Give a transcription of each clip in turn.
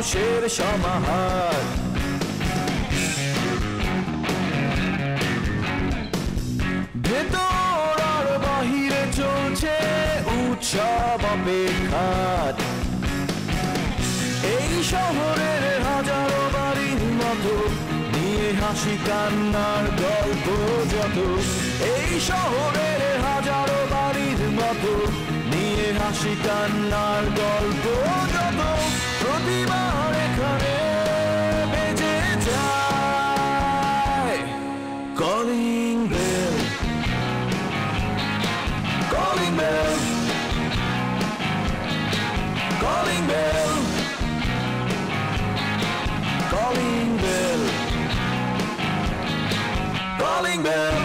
মানুষের সমাহার। ভেতর আর বাহিরে চলছে উৎসব অপেক্ষার। এই শহরের হাজারো বাড়ির মতো নিয়ে হাসি কান্নার গল্প যত। এই শহরের হাজারো বাড়ির মতো নিয়ে হাসি কান্নার গল্প যত। প্রতিবার এখানে বেজে যায় calling bell, calling bell, calling bell, calling bell, calling bell.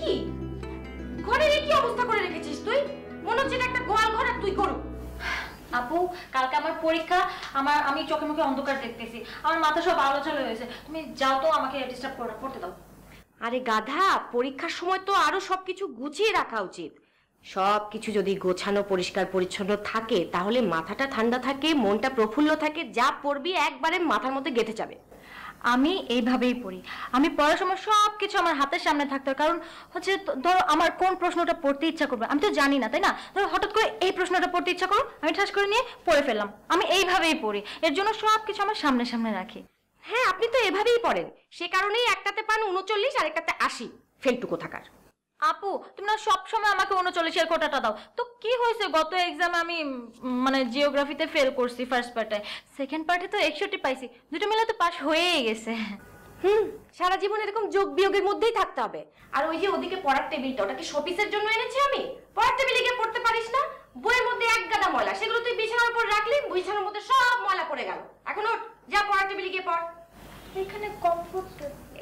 কি ঘরে কি অবস্থা করে রেখেছিস তুই? মনে হচ্ছে একটা গোয়াল ঘর আর তুই করু। আপু কালকে আমার পরীক্ষা, আমি চোখে মুখে অন্ধকার দেখতেছি, আমার মাথা সব আলোচনা হয়েছে। তুমি যাও তো, আমাকে ডিস্টার্ব করো না, পড়তে দাও। আরে গাধা, পরীক্ষার সময় তো আরো সবকিছু গুছিয়ে রাখা উচিত। সবকিছু যদি গোছানো পরিষ্কার পরিচ্ছন্ন থাকে তাহলে মাথাটা ঠান্ডা থাকে, মনটা প্রফুল্ল থাকে, যা পড়বি একবারে মাথার মধ্যে গেঁথে যাবে। আমি এইভাবেই পড়ি, আমি পড়ার সময় সবকিছু আমার হাতের সামনে থাকতে হয়। কারণ হচ্ছে ধরো আমার কোন প্রশ্নটা পড়তে ইচ্ছা করবে আমি তো জানি না, তাই না? ধরো হঠাৎ করে এই প্রশ্নটা পড়তে ইচ্ছা করো, আমি ঠাস করে নিয়ে পড়ে ফেললাম। আমি এইভাবেই পড়ি, এর জন্য সবকিছু আমার সামনে সামনে রাখি। হ্যাঁ, আপনি তো এভাবেই পড়েন, সে কারণেই একটাতে পান 39 আর একটাতে 80। ফেলটু কোথাকার। আপু তুমি না সবসময় আমাকে 39-এর কোটাটা দাও। তো কি হয়েছে, গত এক্সামে আমি মানে জিওগ্রাফিতে ফেল করছি ফার্স্ট পার্টে, সেকেন্ড পার্টে তো 61 পাইছি, দুটো মিলে তো পাস হয়েই গেছে। সারা জীবন এরকম যোগ বিয়োগের মধ্যেই থাকতে হবে। আর ওই যে ওদিকে পড়ার টেবিলটা, ওটা কি শোপিসের জন্য এনেছি আমি? পড়ার টেবিলে গিয়ে পড়তে পারিস না? বইয়ের মধ্যে এক গাদা ময়লা, সেগুলো তুই বিছানার উপর রাখলি, বিছানার মধ্যে সব ময়লা পড়ে গেল। এখন ওঠ, যা পড়ার টেবিলে গিয়ে পড়। এখানে কমফোর্ট,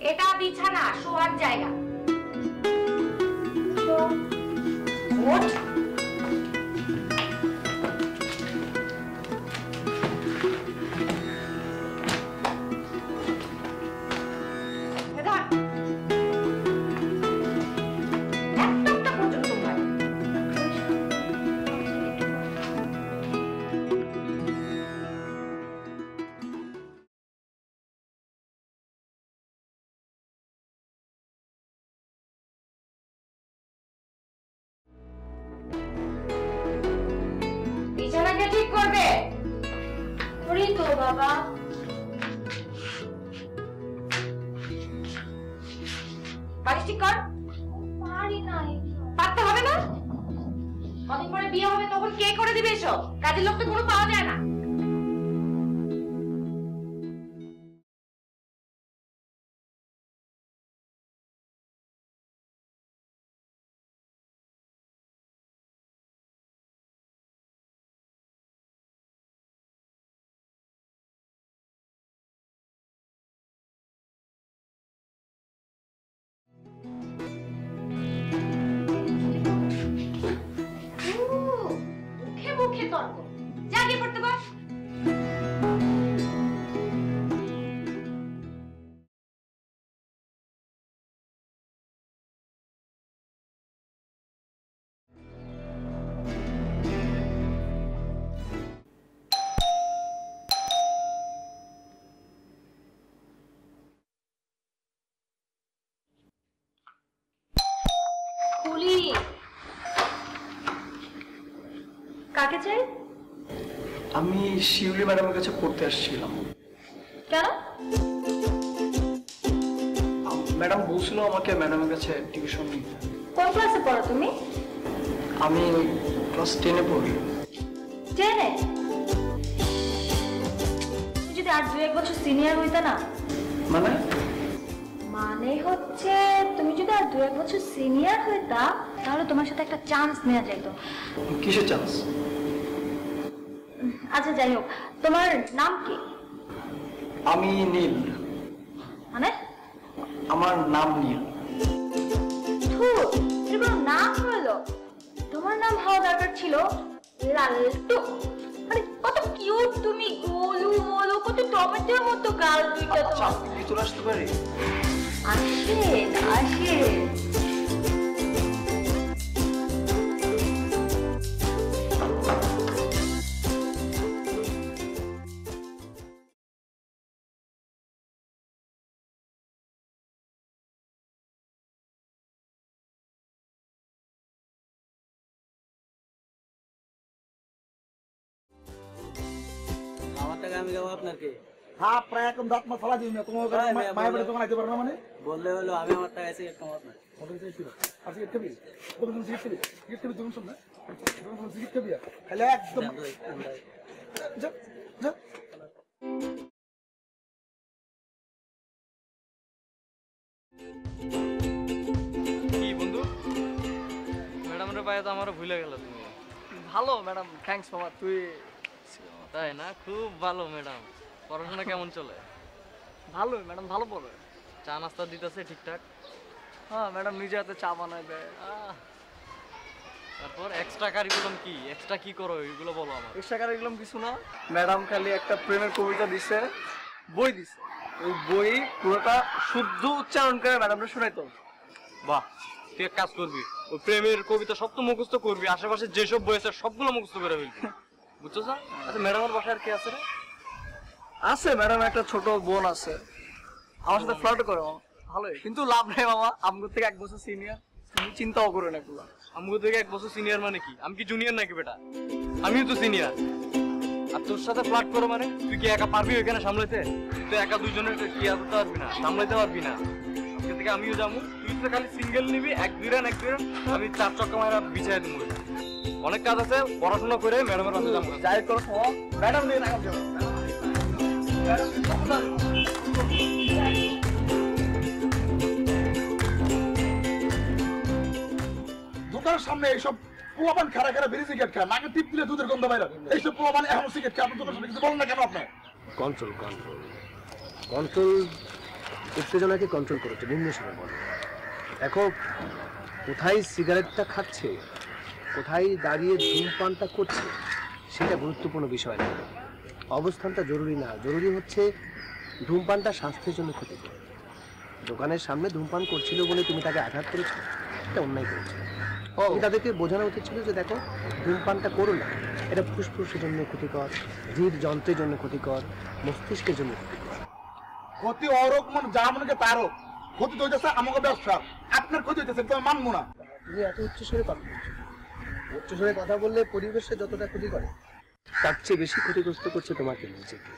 এটা বিছানা, শোয়ার জায়গা। ওঠ। বিছানাকে ঠিক করবে। করি তো বাবা। বালিশ ঠিক কর। পারি না। পারতে হবে না? কদিন পরে বিয়ে হবে, তখন কে করে দিবে এসব? কাজের লোক তো কোনো পাওয়া যায় না। মুখে মুখে তর্ক, যা গিয়ে পড়তে বস। খুলি। কাকে চাই? আমি শিউলি ম্যাডামের কাছে পড়তে আসছিলাম। কেন? ম্যাডাম বলছিল আমাকে ম্যাডামের কাছে টিউশন নিতে। কোন ক্লাসে পড়ো তুমি? আমি ক্লাস 10-এ পড়ি। 10-এ? তুমি যদি আর 2-1 বছর সিনিয়র হইতে না। মানে? মানে হচ্ছে তুমি যদি আর 2-1 বছর সিনিয়র হইতা তাহলে তোমার সাথে একটা চান্স নেওয়া যেত। কিসের চান্স? আচ্ছা যাই হোক, তোমার নাম কি? আমি নীল। মানে? আমার নাম নীল। এরকম নাম হলো? তোমার নাম হওয়া দরকার ছিল লালটু। মানে কত কিউট তুমি, গোলু মোলু, কত টমেটোর মতো গাল দুইটা তোমার। ভিতরে আসতে পারি? আসে আসে। আমি যাবো আপনার কি হ্যাঁ প্রায় একদম দাঁত মা ফালা দিই না তোমার মায়ের বাড়ি দোকান আইতে পারো না মানে বললে হলো আমি আমার টাকা সিগারেট কমাবো আপনার মোটর সাইকেল ছিল আর সিগারেট খাবি তুমি সিগারেট খাবি তুমি শুন না তুমি সিগারেট খাবি খালি একদম যা যা কি বন্ধু ম্যাডামের পায়ে তো আমারও ভুলে গেল তুমি। ভালো ম্যাডাম থ্যাঙ্কস মামা তুই তাই না? খুব ভালো ম্যাডাম। পড়াশোনা কেমন চলে? ভালো ম্যাডাম ভালো পড়ে। চা নাস্তা দিতেছে ঠিকঠাক? হ্যাঁ ম্যাডাম নিজে হাতে চা বানায় দেয়। তারপর এক্সট্রা কারিকুলাম কি, এক্সট্রা কি করো এগুলো বলো আমার। এক্সট্রা কারিকুলাম কিছু না ম্যাডাম, খালি একটা প্রেমের কবিতা দিছে, বই দিছে, ওই বই পুরোটা শুদ্ধ উচ্চারণ করে ম্যাডামরা শোনাইতো। বাহ, তুই এক কাজ করবি, ওই প্রেমের কবিতা সব তো মুখস্থ করবি, আশেপাশে যেসব বই আছে সবগুলো মুখস্থ করে ফেলবি, বুঝছো স্যার? আচ্ছা ম্যাডামের বাসায় আর কে আছে রে? আছে ম্যাডাম, একটা ছোট বোন আছে, আমার সাথে ফ্লার্ট করে ভালোই, কিন্তু লাভ নেই মামা, আমগো থেকে 1 বছর সিনিয়র, তুমি চিন্তাও করো না এগুলো। আমগো থেকে 1 বছর সিনিয়র মানে কি? আমি কি জুনিয়র নাকি বেটা? আমিও তো সিনিয়র। আর তোর সাথে ফ্লার্ট করো মানে তুই কি একা পারবি ওইখানে সামলাইতে? তুই একা দুইজনের কি করতে পারবি না, সামলাইতে পারবি না। আজকে থেকে আমিও যাবো, তুই তো খালি সিঙ্গেল নিবি, 1-2 রান আমি 4 চক্কা মারা বিছাই দেবো। অনেক কাজ আছে, পড়াশোনা করে ম্যাডামের কাছে যাবো। যাই করো ম্যাডাম নিয়ে রাখা যাবে। দোকানের সামনে এইসব পোলাপান খারা খারা বেরিয়ে সিগারেট খায়, নাকে টিপ দিলে দুধের গন্ধ বাইরে, এইসব পোলাপান এখন সিগারেট খায়, আপনি দোকানের সামনে কিছু বলেন না কেন? আপনার কন্ট্রোল কন্ট্রোল কন্ট্রোল উত্তেজনাকে কন্ট্রোল করেছে নিম্ন সুরে বলে। দেখো, কোথায় সিগারেটটা খাচ্ছে, কোথায় দাঁড়িয়ে ধূমপানটা করছে, সেটা গুরুত্বপূর্ণ বিষয় না, অবস্থানটা জরুরি না। জরুরি হচ্ছে ধূমপানটা স্বাস্থ্যের জন্য ক্ষতিকর। দোকানের সামনে ধূমপান করছিল বলে তুমি তাকে আঘাত করেছো, এটা অন্যায় করেছো। তাদেরকে বোঝানো উচিত ছিল যে দেখো, ধূমপানটা করো না, এটা ফুসফুসের জন্য ক্ষতিকর, হৃদযন্ত্রের জন্য ক্ষতিকর, মস্তিষ্কের জন্য ক্ষতিকর। ক্ষতি অরোগ মানে যা মনে তারও ক্ষতি তো হইতেছে আমাকে ব্যবসা, আপনার ক্ষতি হইতেছে, তুমি মানবো না। তুমি এত উচ্চস্বরে কথা বলছো, উচ্চস্বরে কথা বললে পরিবেশে যতটা ক্ষতি করে তার চেয়ে বেশি ক্ষতিগ্রস্ত করছে তোমাকে নিজেকে।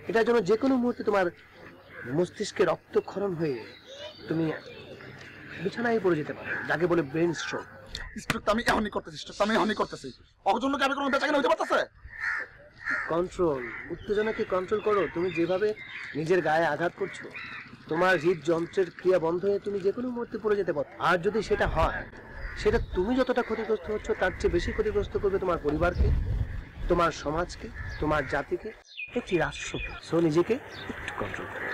এটার জন্য যে কোনো মুহূর্তে তোমার মস্তিষ্কে রক্তক্ষরণ হয়ে তুমি বিছানায় পড়ে যেতে পারো, যাকে বলে ব্রেন স্ট্রোক। স্ট্রোক আমি এখনই করতেছি, স্ট্রোক আমি এখনই করতেছি, ওর জন্য কি আমি কোনো বেচাকেনা হইতে পারতেছে? কন্ট্রোল, উত্তেজনাকে কন্ট্রোল করো। তুমি যেভাবে নিজের গায়ে আঘাত করছো, তোমার হৃদযন্ত্রের ক্রিয়া বন্ধ হয়ে তুমি যে কোনো মুহূর্তে পড়ে যেতে পারো। আর যদি সেটা হয়, সেটা তুমি যতটা ক্ষতিগ্রস্ত হচ্ছ তার চেয়ে বেশি ক্ষতিগ্রস্ত করবে তোমার পরিবারকে, তোমার সমাজকে, তোমার জাতিকে, একটি রাষ্ট্রকে। সো নিজেকে একটু কন্ট্রোল করো,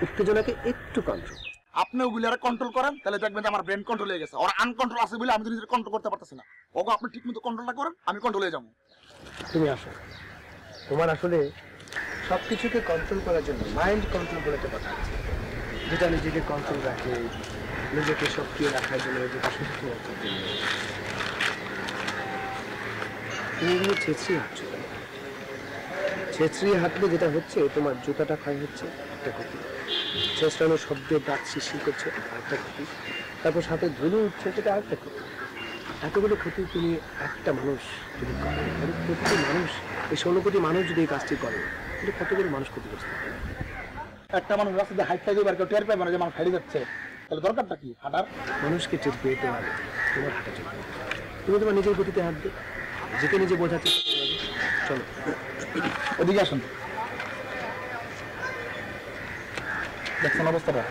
উত্তেজনাকে একটু কন্ট্রোল। আপনি ওগুলি আর কন্ট্রোল করেন, তাহলে দেখবেন যে আমার ব্রেন কন্ট্রোল হয়ে গেছে। ওর আনকন্ট্রোল আছে বলে আমি তো নিজের কন্ট্রোল করতে পারতেছি না। ওগো আপনি ঠিক মতো কন্ট্রোলটা করেন, আমি কন্ট্রোল হয়ে যাবো। তুমি আসো, তোমার আসলে সবকিছুকে কন্ট্রোল করার জন্য মাইন্ড কন্ট্রোল করে একটা কথা আছে, যেটা নিজেকে কন্ট্রোল রাখে, নিজেকে সক্রিয় রাখার জন্য, নিজেকে সুস্থ রাখার জন্য। তুমি এগুলো ছেঁচড়িয়ে হাঁটছো, ছেঁচড়িয়ে হাঁটলে যেটা হচ্ছে, তোমার জুতাটা ক্ষয় হচ্ছে, একটা ক্ষতি। ছেঁচড়ানো শব্দে দাঁত শিরশির করছে, আরেকটা ক্ষতি। তারপর সাথে ধুলো উঠছে, সেটা আরেকটা ক্ষতি। এতগুলো ক্ষতি তুমি একটা মানুষ যদি করে, প্রতিটি মানুষ, এই 16 কোটি মানুষ যদি এই কাজটি করে, তাহলে কতগুলো মানুষ ক্ষতিগ্রস্ত হবে। একটা মানুষ রাস্তাতে হাইট খাই দেবে আর কেউ টের পাবে না যে মানুষ হারিয়ে যাচ্ছে, তাহলে দরকারটা কি হাঁটার? মানুষকে টের পেতে হবে তোমার হাঁটা চলবে। তুমি তোমার নিজের গতিতে হাঁটবে, যেতে নিজে বোঝার চেষ্টা করবে। চলো ওদিকে আসুন, দেখছেন অবস্থাটা,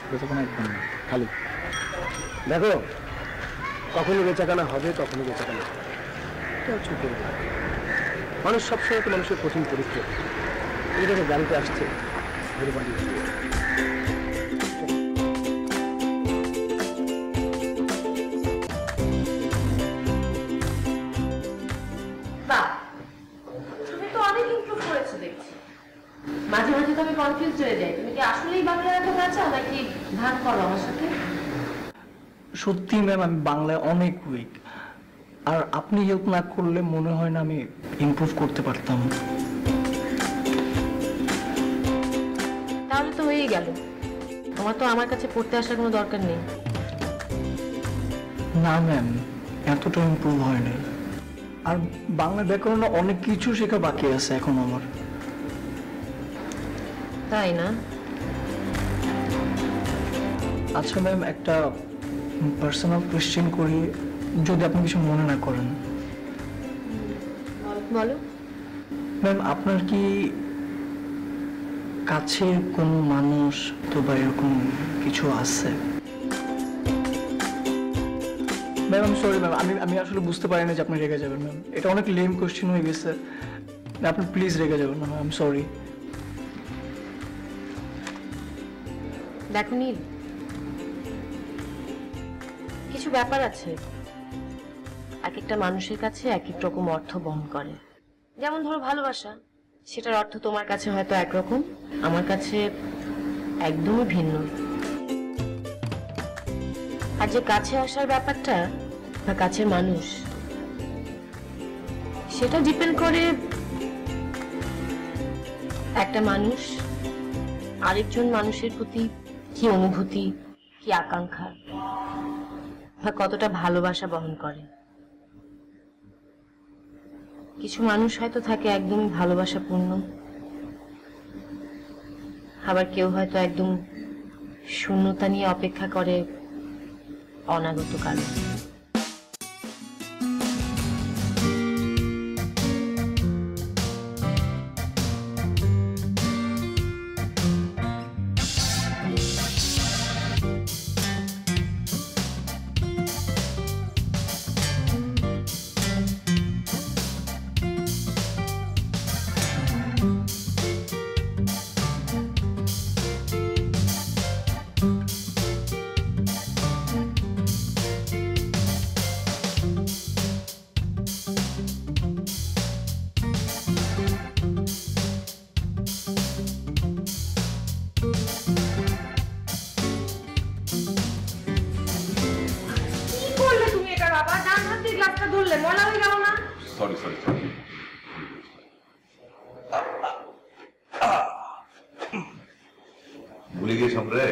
বেচাকেনা একদম খালি। দেখো, কখনো বেচাকেনা হবে, কখনো বেচাকেনা হবে, এটা হচ্ছে মানুষ সবসময় তো মানুষের কঠিন পরিস্থিতি। এই দেখো গাড়িতে আসছে, ঘুরে বাড়ি তুমি তো অনেক ইমপ্রুভ করেছো দেখছি। মাঝে মাঝে তো আমি কনফিউজ হয়ে যাই, তুমি কি আসলেই বাংলা লেখা চাও নাকি ভাগ করো আমার সাথে? সত্যি ম্যাম, আমি বাংলায় অনেক উইক, আর আপনি হেল্প না করলে মনে হয় না আমি ইমপ্রুভ করতে পারতাম। তাহলে তো হয়েই গেল, তোমার তো আমার কাছে পড়তে আসার কোনো দরকার নেই। না ম্যাম, এতটা ইমপ্রুভ হয়নি। আর বাংলা ব্যাকরণে অনেক কিছু শেখা বাকি আছে এখন আমার। তাই না? আচ্ছা ম্যাম, একটা পার্সোনাল কোয়েশ্চেন করি, যদি আপনি কিছু মনে না করেন। বলো। ম্যাম, আপনার কি কাছের কোনো মানুষ অথবা এরকম কিছু আছে? ম্যাম আমি সরি ম্যাম, আমি আসলে বুঝতে পারিনি যে আপনি রেগে যাবেন ম্যাম। এটা অনেক লেম কোয়েশ্চেন হয়ে গেছে, আপনি প্লিজ রেগে যাবেন না ম্যাম, সরি। দেখো নীল, কিছু ব্যাপার আছে এক একটা মানুষের কাছে এক এক রকম অর্থ বহন করে। যেমন ধরো ভালোবাসা, সেটার অর্থ তোমার কাছে হয়তো একরকম, আমার কাছে একদমই ভিন্ন। আর যে কাছে আসার ব্যাপারটা বা কাছের মানুষ, সেটা ডিপেন্ড করে একটা মানুষ আরেকজন মানুষের প্রতি কি অনুভূতি, কি আকাঙ্ক্ষা বা কতটা ভালোবাসা বহন করে। কিছু মানুষ হয়তো থাকে একদমই ভালোবাসাপূর্ণ, আবার কেউ হয়তো একদম শূন্যতা নিয়ে অপেক্ষা করে অনাগত কালে। সরি সরি সরি, ভুলে গিয়েছিলাম রে।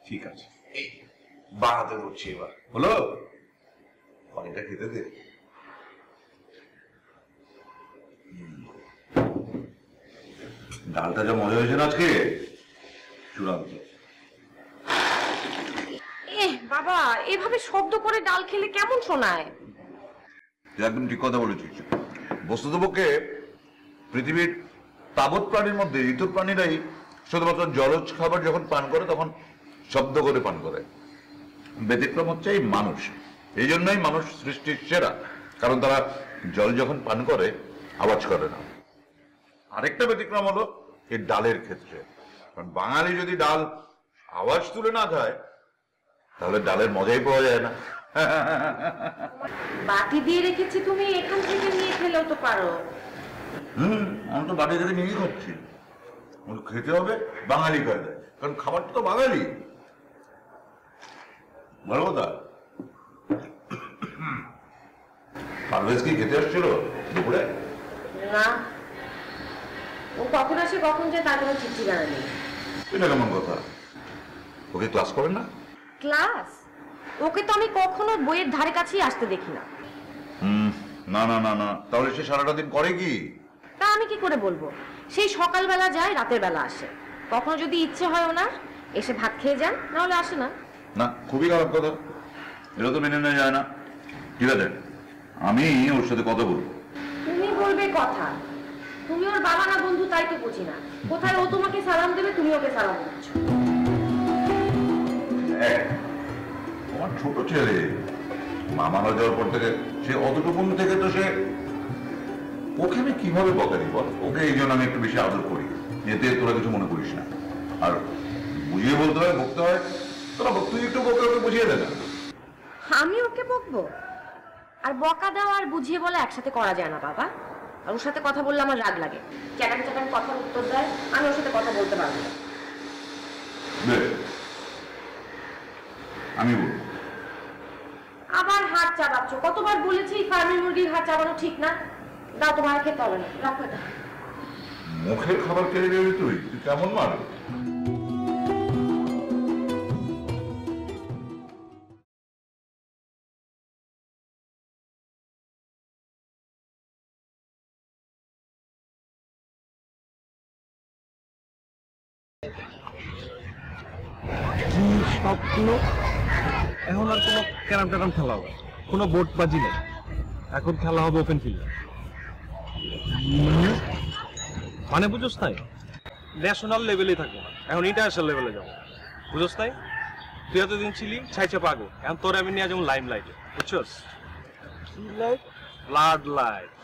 ঠিক আছে, এই বাঁ হাতে ধরছি এবার, হলো? পানিটা খেতে দে। ডালটা যা মজা হয়েছে না আজকে, চূড়ান্ত। বাবা, এভাবে শব্দ করে ডাল খেলে কেমন শোনায়? একদম ঠিক কথা বলেছিস। বস্তুতপক্ষে পৃথিবীর তাবৎ প্রাণীর মধ্যে ইতর প্রাণীরাই শুধুমাত্র জলজ খাবার যখন পান করে তখন শব্দ করে পান করে। ব্যতিক্রম হচ্ছে এই মানুষ। এই জন্যই মানুষ সৃষ্টির সেরা, কারণ তারা জল যখন পান করে আওয়াজ করে না। আরেকটা ব্যতিক্রম হলো এই ডালের ক্ষেত্রে, কারণ বাঙালি যদি ডাল আওয়াজ তুলে না খায় তাহলে ডালের মজাই পাওয়া যায় না। বাটি দিয়ে রেখেছি, তুমি এখান থেকে নিয়ে খেলেও তো পারো। আমি তো বাটি থেকে নিয়েই খাচ্ছি। খেতে হবে বাঙালি খায়, কারণ খাবারটা তো বাঙালি। ভালো কথা। পারভেজ কি খেতে আসছিল দুপুরে? না, ও কখন আসে কখন যায় তার কোনো ঠিক ঠিকানা নেই। এটা কেমন কথা? ওকে ক্লাস করেন না? ক্লাস? ওকে তো আমি কখনো বইয়ের ধারে কাছেই আসতে দেখি না। না না না না, তাহলে সে সারাটা দিন করে কি? তা আমি কি করে বলবো? সেই সকালবেলা যায়, রাতের বেলা আসে। কখনো যদি ইচ্ছে হয় ওনার, এসে ভাত খেয়ে যান, নাহলে আসে না। না, খুবই খারাপ কথা। এটা তো মেনে নেওয়া যায় না। ঠিক আছে, আমি ওর সাথে কথা বলবো। তুমি বলবে কথা? তুমি ওর বাবা না বন্ধু তাই তো বুঝি না। কোথায় ও তোমাকে সালাম দেবে, তুমি ওকে সালাম দিচ্ছ। আমার ছোট ছেলে মামারা যাওয়ার পর থেকে সে অতটুকুন থেকে তো সে, ওকে আমি কিভাবে বকারি বল? ওকে এই জন্য আমি একটু বেশি আদর করি, এতে তোরা কিছু মনে করিস না। আর বুঝিয়ে বলতে হয়, বকতে হয়, তোরা তুই একটু বকে ওকে বুঝিয়ে দে না। আমি ওকে বকবো? আর বকা দেওয়া আর বুঝিয়ে বলা একসাথে করা যায় না বাবা। আর ওর সাথে কথা বললে আমার রাগ লাগে। চ্যাটান চ্যাটান কথার উত্তর দেয়, আমি ওর সাথে কথা বলতে পারবো না। আমি বলবো। আবার হাত চাবাচ্ছ। কতবার বলেছি ফার্মের মুরগির হাত চাবানো ঠিক না। দাও, তোমার খেতে হবে না, রাখো এটা। মুখের খাবার কেড়ে নিবি তুই? তুই কেমন মানুষ? কি স্বপ্ন? এখন আর কোনো ক্যারাম ট্যারাম খেলা হবে, কোনো বোর্ডবাজি নেই, এখন খেলা হবে ওপেন ফিল্ডে। মানে বুঝোস তাই, ন্যাশনাল লেভেলে থাকবো না, এখন ইন্টারন্যাশনাল লেভেলে যাবো, বুঝোস তাই? তুই এতদিন ছিলি ছাইছে পাগো, এখন তোর আমি নিয়ে যাবো লাইম লাইটে, বুঝছস? ব্লাড লাইট,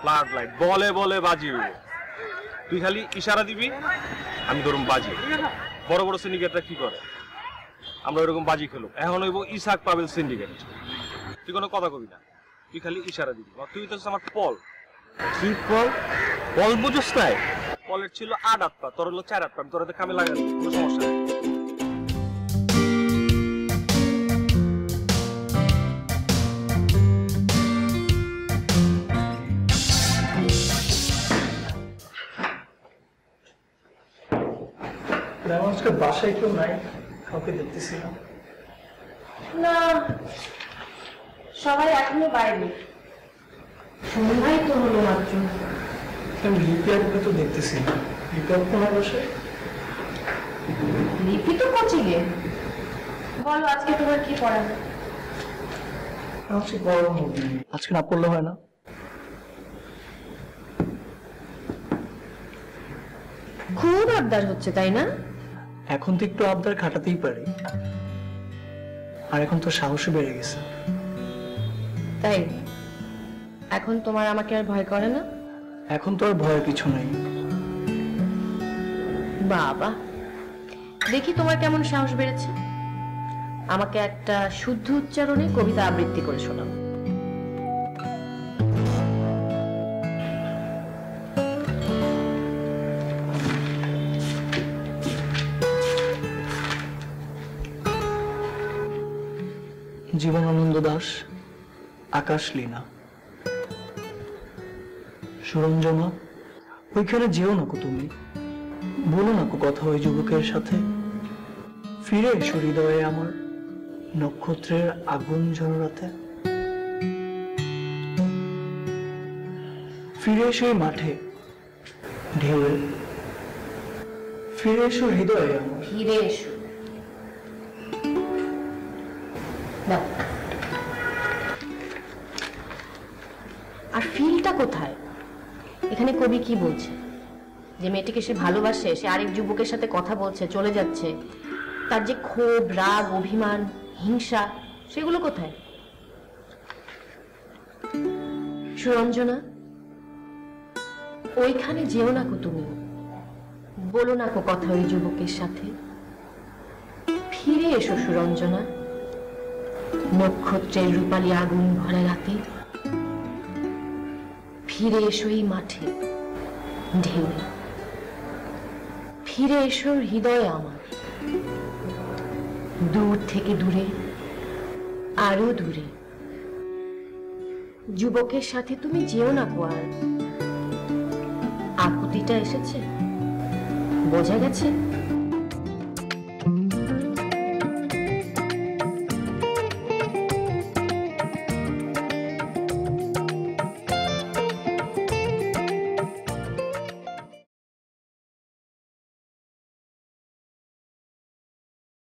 ব্লাড লাইট, বলে বলে বাজি হইব। তুই খালি ইশারা দিবি, আমি ধরুন বাজি। বড় বড় সিন্ডিকেটরা কি করে, আমরা ওইরকম বাজি খেলো। এখন হইব ইসাক পাবেল সিন্ডিকেট। তুই কোনো কথা কবি না, তুই খালি ইশারা দিবি। তুই তো আমার পল। কি পল? পল বুঝোস তাই? পলের ছিল 8 হাত পা, তোর হলো 4 হাত পা। তোর হাতে কামে লাগালি, কোনো সমস্যা নেই। আজকে বাসায় কেউ নাই, কাউকে দেখতেছি না। না, সবাই এখনো বাইরে, সন্ধ্যায় তো হলো মাত্র। আমি লিপি আপুকে তো দেখতেছি না। লিপি আপু কোন বাসায়? লিপি তো কোচিংয়ে। বলো আজকে তোমার কি পড়ানো? আজকে বড় মুভি, আজকে না পড়লে হয় না। খুব আবদার হচ্ছে তাই না? এখন তো একটু আবদার খাটাতেই পারি, আর এখন তো সাহসও বেড়ে গেছে। তাই এখন তোমার আমাকে আর ভয় করে না? এখন তো আর ভয়ের কিছু নাই। বাবা, দেখি তোমার কেমন সাহস বেড়েছে। আমাকে একটা শুদ্ধ উচ্চারণে কবিতা আবৃত্তি করে শোনাও। জীবনানন্দ দাশ, আকাশ লীনা। সুরঞ্জনা, ওইখানে যেও নাকো তুমি, বলো নাকো কথা ওই যুবকের সাথে। ফিরে এসো হৃদয়ে আমার, নক্ষত্রের আগুন ঝরাতে। ফিরে এসো এই মাঠে ঢেউয়ে, ফিরে এসো হৃদয়ে আমার। ফিরে এসো। দাও। আর ফিলটা কোথায়? এখানে কবি কি বলছে? যে মেয়েটিকে সে ভালোবাসে, সে আরেক যুবকের সাথে কথা বলছে, চলে যাচ্ছে, তার যে ক্ষোভ, রাগ, অভিমান, হিংসা, সেগুলো কোথায়? সুরঞ্জনা, ওইখানে যেও না কো তুমি, বলো না কো কথা ওই যুবকের সাথে। ফিরে এসো সুরঞ্জনা, নক্ষত্রের রূপালী আগুন ভরা রাতে। ফিরে এসো এই মাঠে ঢেউয়ে, ফিরে এসো হৃদয়ে আমার। দূর থেকে দূরে, আরো দূরে, যুবকের সাথে তুমি যেও না কো আর। আকুতিটা এসেছে, বোঝা গেছে?